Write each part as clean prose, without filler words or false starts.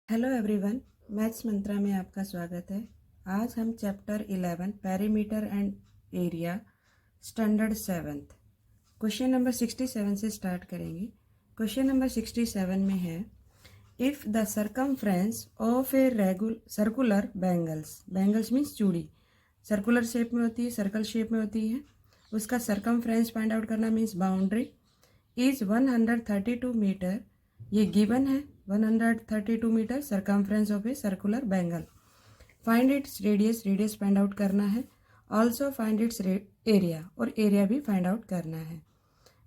Hello everyone, maths मंत्रा में आपका स्वागत है। आज हम chapter 11 perimeter and area standard 7th question number 67 से स्टार्ट करेंगे। क्वेश्चन नंबर 67 में है, if the circumference of a circular bangles means चूड़ी सर्कुलर शेप में होती है, सर्कल शेप में होती है, उसका सरकमफ्रेंस फाइंड आउट करना मीन्स बाउंड्री इज़ 132 मीटर। ये गिवन है 132 metre circumference of a circular bangle. Find its radius find out करना है। ऑल्सो फाइंड इट्स एरिया, और एरिया भी फाइंड आउट करना है।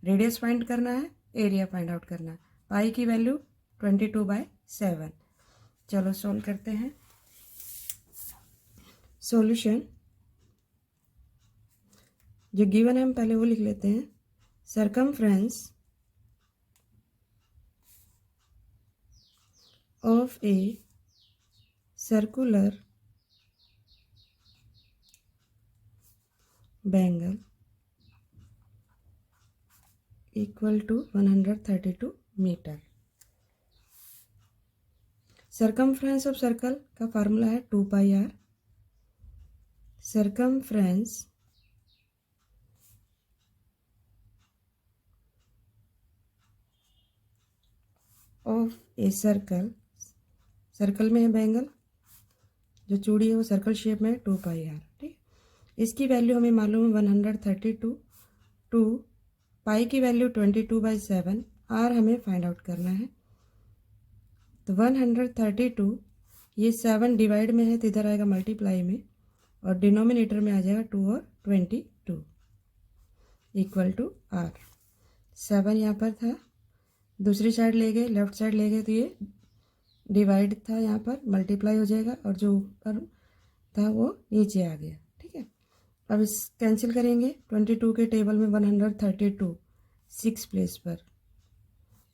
रेडियस फाइंड करना है, एरिया फाइंड आउट करना है। पाई की वैल्यू 22/7। चलो सोल्व करते हैं। सॉल्यूशन जो गिवन है हम पहले वो लिख लेते हैं। Circumference of a circular bangle equal to 132 metre. Circumference of circle का फार्मूला है 2πr। Circumference of a circle में है बैंगल, जो चूड़ी है वो सर्कल शेप में है 2πr। ठीक, इसकी वैल्यू हमें मालूम है 132। पाई की वैल्यू 22/7। आर हमें फाइंड आउट करना है। तो 132 ये 7 डिवाइड में है तो इधर आएगा मल्टीप्लाई में, और डिनोमिनेटर में आ जाएगा 2 और 22 इक्वल टू आर। 7 यहाँ पर था, दूसरी साइड ले गए, लेफ्ट साइड ले गए तो ये डिवाइड था, यहाँ पर मल्टीप्लाई हो जाएगा, और जो ऊपर था वो नीचे आ गया। ठीक है, अब इस कैंसिल करेंगे। 22 के टेबल में 132 6 प्लेस पर,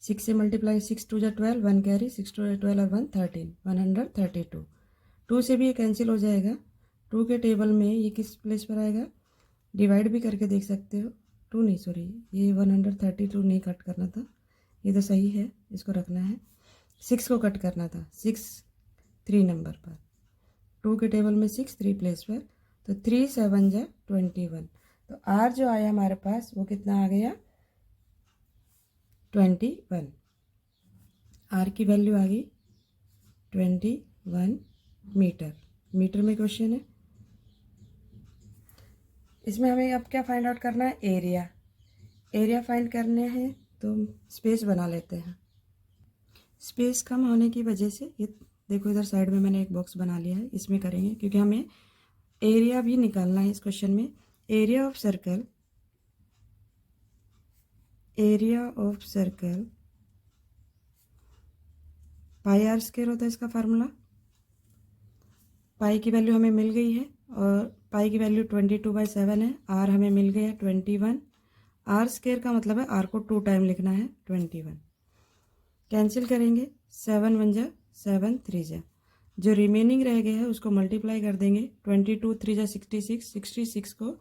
6 से मल्टीप्लाई, 6 2 जा 12, 1 कैरी, 6 2 जा 12 और 1 13, 132। 2 से भी ये कैंसिल हो जाएगा। 2 के टेबल में ये किस प्लेस पर आएगा, डिवाइड भी करके देख सकते हो। 2 नहीं, सॉरी, ये 132 नहीं कट करना था, ये तो सही है, इसको रखना है। 6 को कट करना था, 6 3 नंबर पर, 2 के टेबल में 6 3 प्लेस पर, तो 3 7 जा 21। तो आर जो आया हमारे पास वो कितना आ गया, 21। आर की वैल्यू आ गई 21 मीटर। मीटर में क्वेश्चन है। इसमें हमें अब क्या फाइंड आउट करना है, एरिया। एरिया फाइंड करने हैं तो स्पेस बना लेते हैं। स्पेस कम होने की वजह से ये देखो, इधर साइड में मैंने एक बॉक्स बना लिया है, इसमें करेंगे क्योंकि हमें एरिया भी निकालना है इस क्वेश्चन में। Area of circle, pi are square होता है इसका फार्मूला। पाई की वैल्यू हमें मिल गई है, और पाई की वैल्यू 22/7 है। आर हमें मिल गया 21। आर स्क्वायर का मतलब है आर को 2 टाइम लिखना है, 21। कैंसिल करेंगे, 7 1 जा 7 3 जा, जो रिमेनिंग रह गया है उसको मल्टीप्लाई कर देंगे। 22 3 जा 66, 66 को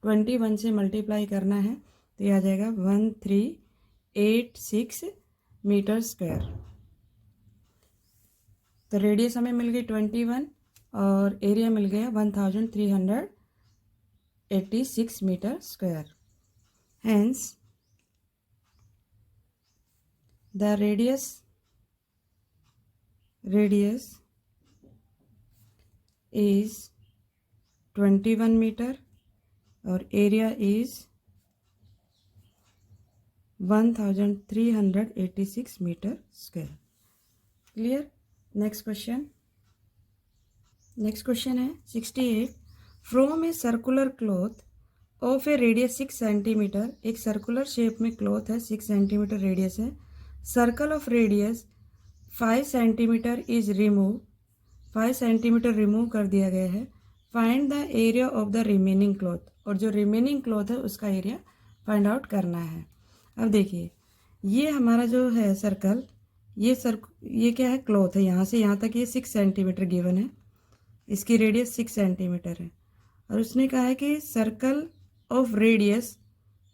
21 से मल्टीप्लाई करना है तो ये आ जाएगा 1386 मीटर स्क्वायर। तो रेडियस हमें मिल गई 21 और एरिया मिल गया 1386 metre square. Hence the radius is 21 metre और area is 1386 metre square. Clear. Next question है 68। From a circular cloth of a radius 6 centimetre. एक सर्कुलर शेप में क्लॉथ है, 6 सेंटीमीटर रेडियस है। Circle of radius 5 centimetre is remove. 5 centimetre remove कर दिया गया है। Find the area of the remaining cloth, और जो रिमेनिंग क्लॉथ है उसका एरिया फाइंड आउट करना है। अब देखिए, ये हमारा जो है सर्कल, ये क्या है, क्लॉथ है। यहाँ से यहाँ तक ये 6 सेंटीमीटर गिवन है, इसकी रेडियस 6 सेंटीमीटर है, और उसने कहा है कि सर्कल ऑफ रेडियस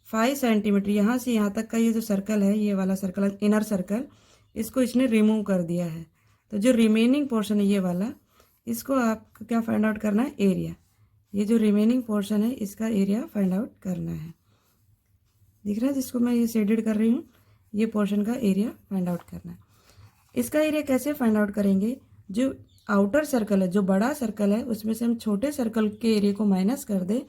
5 सेंटीमीटर, यहाँ से यहाँ तक का ये जो सर्कल है, ये वाला सर्कल, इनर सर्कल, इसको इसने रिमूव कर दिया है। तो जो रिमेनिंग पोर्शन है ये वाला, इसको आपको क्या फाइंड आउट करना है, एरिया। ये जो रिमेनिंग पोर्शन है इसका एरिया फाइंड आउट करना है। दिख रहा है जिसको मैं ये शेडेड कर रही हूँ, ये पोर्शन का एरिया फाइंड आउट करना है। इसका एरिया कैसे फाइंड आउट करेंगे, जो आउटर सर्कल है, जो बड़ा सर्कल है, उसमें से हम छोटे सर्कल के एरिया को माइनस कर दें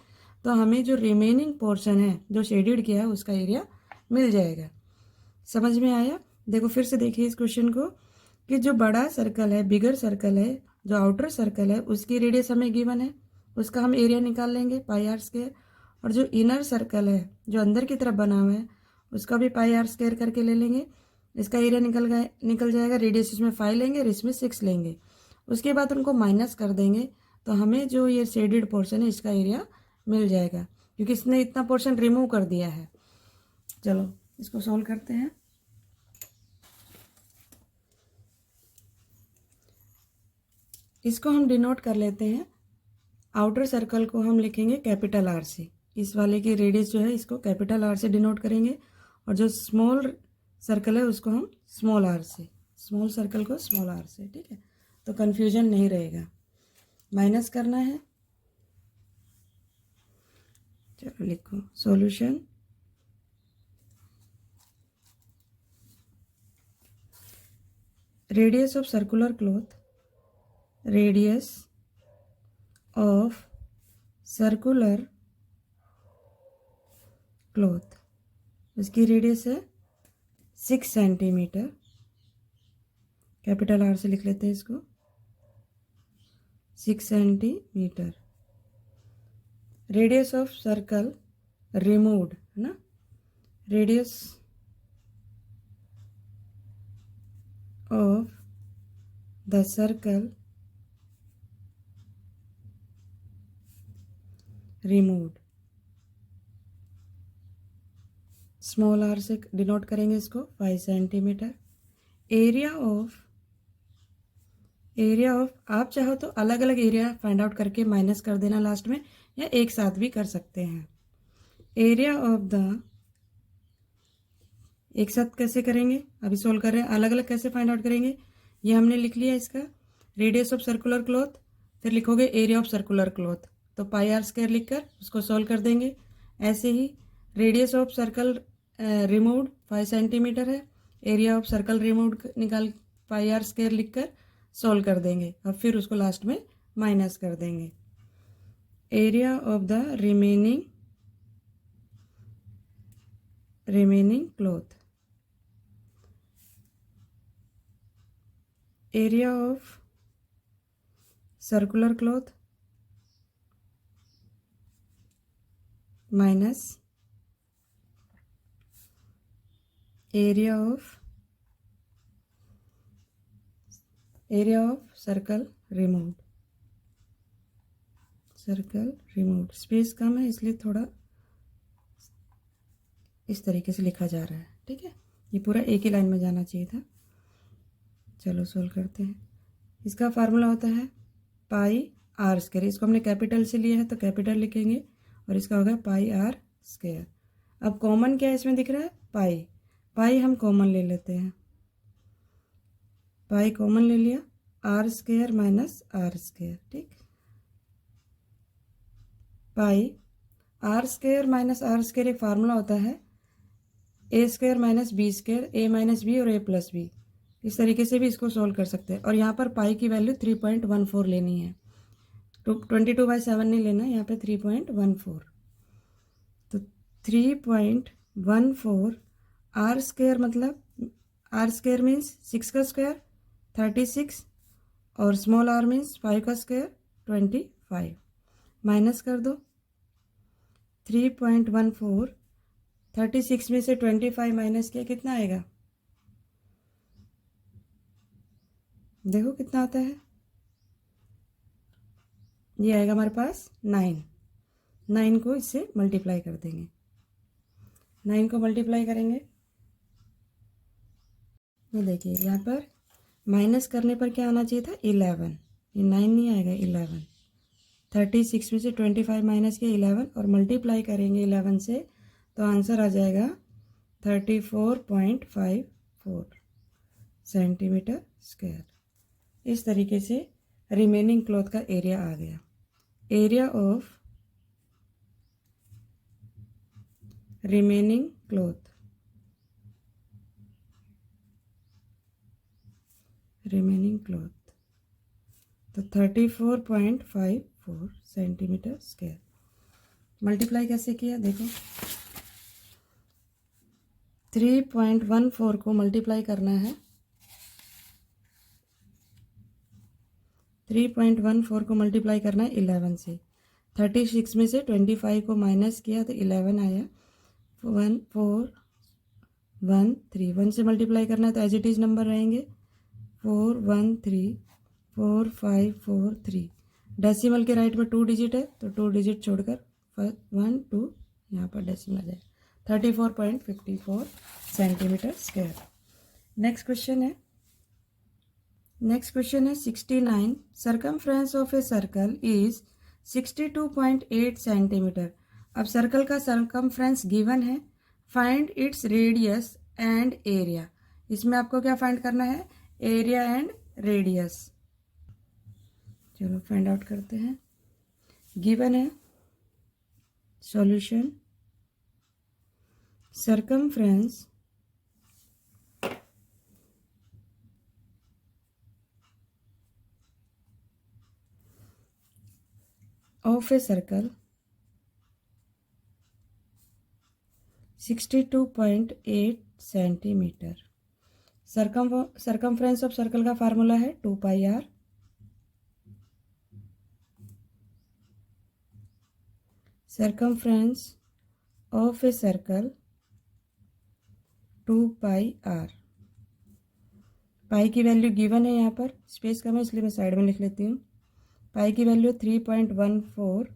तो हमें जो रिमेनिंग पोर्शन है जो शेडेड किया है उसका एरिया मिल जाएगा। समझ में आया? देखो फिर से देखिए इस क्वेश्चन को, कि जो बड़ा सर्कल है, बिगर सर्कल है, जो आउटर सर्कल है उसकी रेडियस हमें गिवन है, उसका हम एरिया निकाल लेंगे पाई आर स्क्वायर। और जो इनर सर्कल है जो अंदर की तरफ बना हुआ है उसका भी पाई आर स्क्वायर करके ले लेंगे। इसका एरिया निकल जाएगा। रेडियस इसमें 5 लेंगे और इसमें 6 लेंगे। उसके बाद उनको माइनस कर देंगे तो हमें जो ये शेडेड पोर्शन है इसका एरिया मिल जाएगा, क्योंकि इसने इतना पोर्शन रिमूव कर दिया है। चलो इसको सॉल्व करते हैं। इसको हम डिनोट कर लेते हैं। आउटर सर्कल को हम लिखेंगे कैपिटल आर से, इस वाले की रेडियस जो है इसको कैपिटल आर से डिनोट करेंगे, और जो स्मॉल सर्कल है उसको हम स्मॉल आर से, स्मॉल सर्कल को स्मॉल आर से। ठीक है, तो कन्फ्यूजन नहीं रहेगा। माइनस करना है, चलो लिखो solution. Radius of circular cloth, radius of circular cloth, इसकी रेडियस है 6 सेंटीमीटर। कैपिटल आर से लिख लेते हैं इसको, 6 centimetre. Radius of circle removed है ना, radius of the circle removed, small are से डिनोट करेंगे इसको 5 सेंटीमीटर। एरिया ऑफ आप चाहो तो अलग अलग एरिया फाइंड आउट करके माइनस कर देना लास्ट में, या एक साथ भी कर सकते हैं। एरिया ऑफ द, एक साथ कैसे करेंगे, अभी सोल्व कर रहे हैं, अलग अलग कैसे फाइंड आउट करेंगे। ये हमने लिख लिया इसका रेडियस ऑफ सर्कुलर क्लॉथ, फिर लिखोगे एरिया ऑफ सर्कुलर क्लॉथ, तो पाई आर स्क्वायर लिखकर उसको सोल्व कर देंगे। ऐसे ही radius of circle removed 5 centimetre है, एरिया ऑफ सर्कल रिमूव्ड निकाल पाई आर स्क्वायर लिखकर सोल्व कर देंगे, और फिर उसको लास्ट में माइनस कर देंगे। Area of the remaining cloth, area of circular cloth minus area of circle removed, space कम है इसलिए थोड़ा इस तरीके से लिखा जा रहा है। ठीक है, ये पूरा एक ही लाइन में जाना चाहिए था। चलो सोल्व करते हैं। इसका फार्मूला होता है पाई आर स्क्वायर, इसको हमने कैपिटल से लिया है तो कैपिटल लिखेंगे, और इसका होगा पाई आर स्क्वायर। अब कॉमन क्या है इसमें दिख रहा है, पाई हम कॉमन ले लेते हैं, पाई कॉमन ले लिया, r square minus are square. ठीक, pi are square minus are square एक फार्मूला होता है a square minus b square, a minus b और ए प्लस बी। इस तरीके से भी इसको सोल्व कर सकते हैं। और यहाँ पर पाई की वैल्यू 3.14 लेनी है, 22/7 नहीं लेना, यहाँ पे 3.14। तो 3.14 आर स्क्वायर, मतलब आर स्क्वायर मीन्स 6 का स्क्वायर 36, और स्मॉल आर मीन्स 5 का स्क्वायर 25। माइनस कर दो 3.14, 36 में से 25 माइनस किया कितना आएगा, देखो कितना आता है, ये आएगा हमारे पास 9 को इससे मल्टीप्लाई कर देंगे, 9 को मल्टीप्लाई करेंगे, ये देखिए यहाँ पर माइनस करने पर क्या आना चाहिए था 11, ये 9 नहीं आएगा 11। 36 में से 25 माइनस किया 11, और मल्टीप्लाई करेंगे 11 से तो आंसर आ जाएगा 34.54 सेंटीमीटर स्क्वायर। इस तरीके से रिमेनिंग क्लॉथ का एरिया आ गया। Area of remaining cloth, remaining cloth तो 34.54 सेंटीमीटर स्क्वायर। मल्टीप्लाई कैसे किया देखो, 3.14 को मल्टीप्लाई करना है, 3.14 को मल्टीप्लाई करना है 11 से। 36 में से 25 को माइनस किया तो 11 आया। 1413 1 से मल्टीप्लाई करना है तो एज इट इज़ नंबर रहेंगे 413453। डेसिमल के राइट में 2 डिजिट है तो 2 डिजिट छोड़कर 1 2 यहाँ पर डेसिमल आ जाए। 34.54 सेंटीमीटर स्क्वायर। नेक्स्ट क्वेश्चन है 69। Circumference of a circle is 62.8 centimetre. अब सर्कल का सर्कमफ्रेंस गिवन है, find its radius and area. इसमें आपको क्या फाइंड करना है, एरिया एंड रेडियस। चलो फाइंड आउट करते हैं। गिवन है solution, circumference of a circle 62.8 centimetre. Circumference of circle का फार्मूला है 2 pi r. Circumference of a circle 2 pi r. Pi की वैल्यू गिवन है, यहाँ पर स्पेस कम है इसलिए मैं साइड में लिख लेती हूँ। पाई की वैल्यू 3.14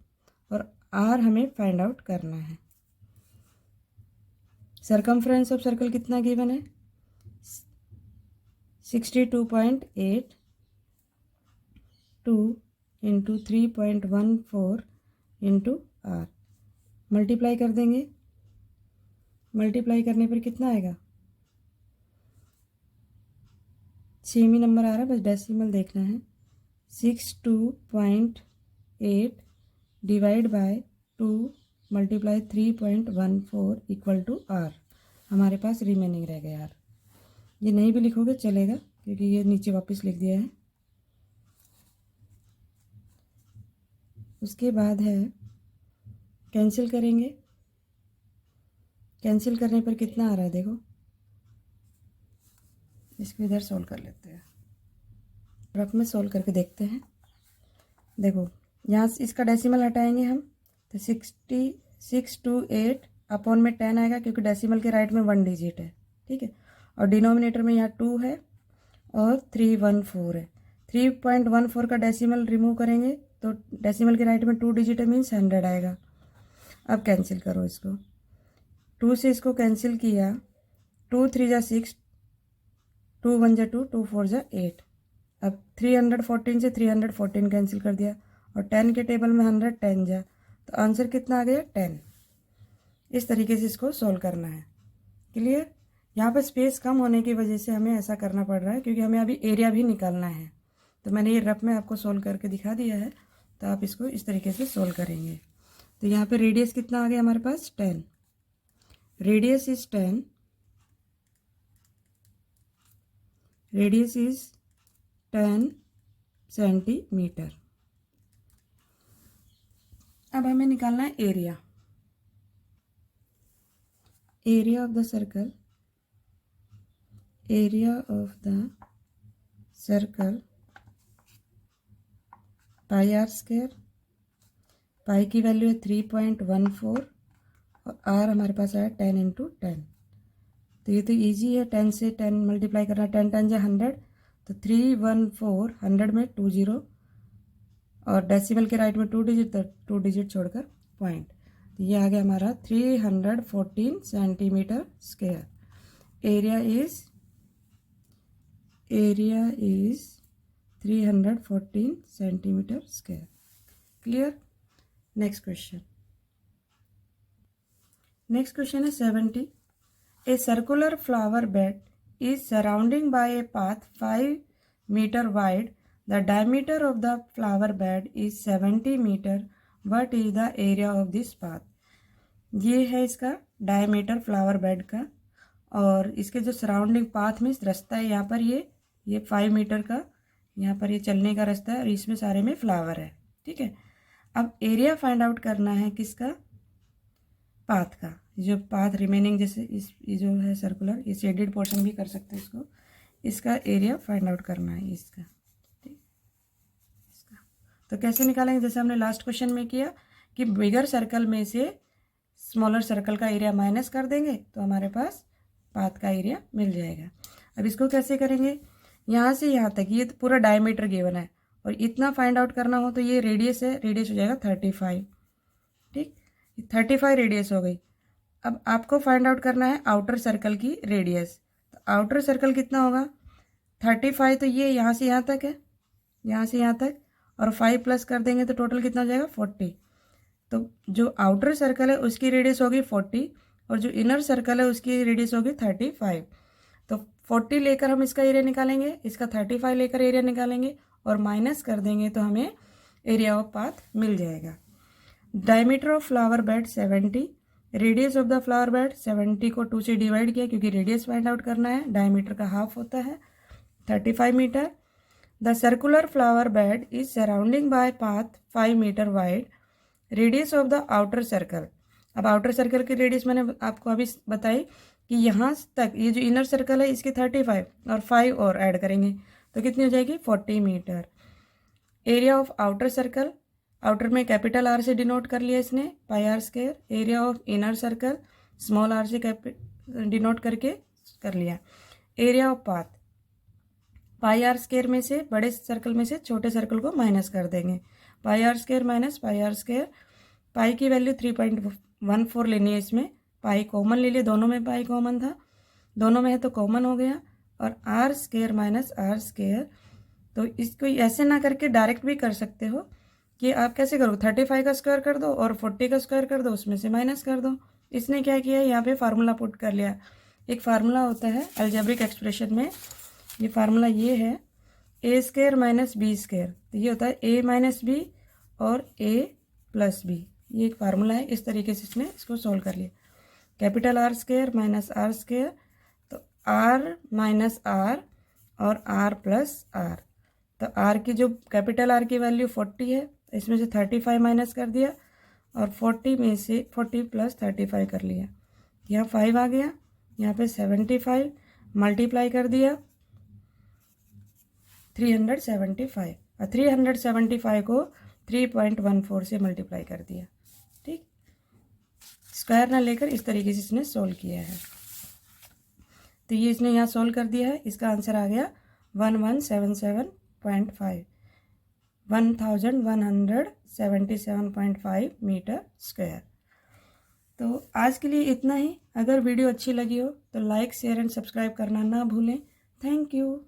और आर हमें फाइंड आउट करना है। सर्कमफ्रेंस ऑफ सर्कल कितना गिवन है, 62.8 2 इंटू 3.14 इंटू आर। मल्टीप्लाई कर देंगे, मल्टीप्लाई करने पर कितना आएगा, सेम ही नंबर आ रहा है, बस डेसिमल देखना है। 62.8 divide by 2 multiply 3.14 equal to R. हमारे पास रिमेनिंग रह गया आर। ये नहीं भी लिखोगे चलेगा क्योंकि ये नीचे वापस लिख दिया है। उसके बाद है कैंसिल करेंगे, कैंसिल करने पर कितना आ रहा है देखो, इसको इधर सोल्व कर लेते हैं। रफ में सोल्व करके देखते हैं। देखो यहाँ से इसका डेसिमल हटाएंगे हम तो 628 अपॉन में 10 आएगा क्योंकि डेसिमल के राइट में 1 डिजिट है, ठीक है। और डिनोमिनेटर में यहाँ 2 है और 314 है। 3.14 का डेसिमल रिमूव करेंगे तो डेसिमल के राइट में 2 डिजिट है, मीन्स 100 आएगा। अब कैंसिल करो इसको, 2 से इसको कैंसिल किया, 2 3 जा 6, 2 1 जा 2, 2 4 जा 8। अब 314 से 314 कैंसिल कर दिया और 10 के टेबल में 100 10 जा, तो आंसर कितना आ गया 10। इस तरीके से इसको सोल्व करना है। क्लियर। यहाँ पर स्पेस कम होने की वजह से हमें ऐसा करना पड़ रहा है क्योंकि हमें अभी एरिया भी निकालना है। तो मैंने ये रफ में आपको सोल्व करके दिखा दिया है, तो आप इसको इस तरीके से सोल्व करेंगे। तो यहाँ पे रेडियस कितना आ गया हमारे पास 10। Radius is 10, radius is 10 centimetre. अब हमें निकालना है area. Area of the circle, area of the circle pi are square. Pi की वैल्यू है 3.14 और आर हमारे पास आया 10 इंटू 10। तो ये तो इजी है, 10 से 10 मल्टीप्लाई करना, 10 10 जा 100, तो 314, 100 में 2 0 और डेसिमल के राइट में 2 डिजिट, तो 2 डिजिट छोड़कर पॉइंट। तो ये आ गया हमारा 314 centimetre square. Area is 314 centimetre square. Clear. Next question है 70। A circular flower bed is surrounding by a path 5 meter wide the diameter of the flower bed is 70 metre, what is the area of this path. ये है इसका diameter flower bed का, और इसके जो surrounding path में रास्ता है यहाँ पर ये 5 मीटर का यहाँ पर ये चलने का रास्ता है, और इसमें सारे में फ्लावर है। ठीक है, अब एरिया फाइंड आउट करना है किसका, पाथ का। जो पाथ रिमेनिंग जैसे ये जो है सर्कुलर, ये शेडेड पोर्शन भी कर सकते हैं इसको, इसका एरिया फाइंड आउट करना है इसका। ठीक, इसका तो कैसे निकालेंगे, जैसे हमने लास्ट क्वेश्चन में किया कि बिगर सर्कल में से स्मॉलर सर्कल का एरिया माइनस कर देंगे तो हमारे पास पाथ का एरिया मिल जाएगा। अब इसको कैसे करेंगे, यहाँ से यहाँ तक ये तो पूरा डायमीटर गिवन है, और इतना फाइंड आउट करना हो तो ये रेडियस है, रेडियस हो जाएगा 35। ठीक, 35 रेडियस हो गई। अब आपको फाइंड आउट करना है आउटर सर्कल की रेडियस। तो आउटर सर्कल कितना होगा, 35, तो ये यहाँ से यहाँ तक है, यहाँ से यहाँ तक, और 5 प्लस कर देंगे तो टोटल कितना हो जाएगा 40। तो जो आउटर सर्कल है उसकी रेडियस होगी 40, और जो इनर सर्कल है उसकी रेडियस होगी 35। तो 40 लेकर हम इसका एरिया निकालेंगे, इसका 35 लेकर एरिया निकालेंगे, और माइनस कर देंगे तो हमें एरिया ऑफ पाथ मिल जाएगा। Diameter of flower bed 70, radius of the flower bed 70 को 2 से डिवाइड किया क्योंकि रेडियस फाइंड आउट करना है, डायमीटर का हाफ होता है 35 metre. The circular flower bed is surrounding by path 5 metre wide, radius of the outer circle. अब आउटर सर्कल की रेडियस मैंने आपको अभी बताई कि यहाँ तक ये जो इनर सर्कल है इसकी 35 और 5 और ऐड करेंगे तो कितनी हो जाएगी 40 metre. Area of outer circle, outer में कैपिटल आर से डिनोट कर लिया इसने, pi are square. Area of inner circle small are से डिनोट करके कर लिया। Area of path, pi are square में से बड़े सर्कल में से छोटे सर्कल को माइनस कर देंगे, pi are square minus pi are square. Pi की वैल्यू 3.14 लेनी है, इसमें पाई कॉमन ले लिया, दोनों में पाई कॉमन था, दोनों में है तो कॉमन हो गया, और R square minus are square. तो इसको ऐसे ना करके डायरेक्ट भी कर सकते हो कि आप कैसे करो, 35 का स्क्वायर कर दो और 40 का स्क्वायर कर दो, उसमें से माइनस कर दो। इसने क्या किया, यहाँ पे फार्मूला पुट कर लिया। एक फार्मूला होता है अलजेब्रिक एक्सप्रेशन में, ये फार्मूला ये है a square minus b square, तो ये होता है ए माइनस बी और ए प्लस बी, ये एक फार्मूला है। इस तरीके से इसने इसको सोल्व कर लिया। Capital R square minus are square, तो आर माइनस आर और आर प्लस आर। तो आर की जो कैपिटल आर की वैल्यू 40 है, इसमें से 35 माइनस कर दिया, और 40 में से 40 प्लस 35 कर लिया, यहाँ 5 आ गया, यहाँ पे 75 मल्टीप्लाई कर दिया 375, और 375 को 3.14 से मल्टीप्लाई कर दिया। ठीक, स्क्वायर ना लेकर इस तरीके से इसने सोल्व किया है। तो ये इसने यहाँ सोल्व कर दिया है, इसका आंसर आ गया 1177.5, 1177.5 मीटर स्क्वायर। तो आज के लिए इतना ही। अगर वीडियो अच्छी लगी हो तो लाइक शेयर एंड सब्सक्राइब करना ना भूलें। Thank you.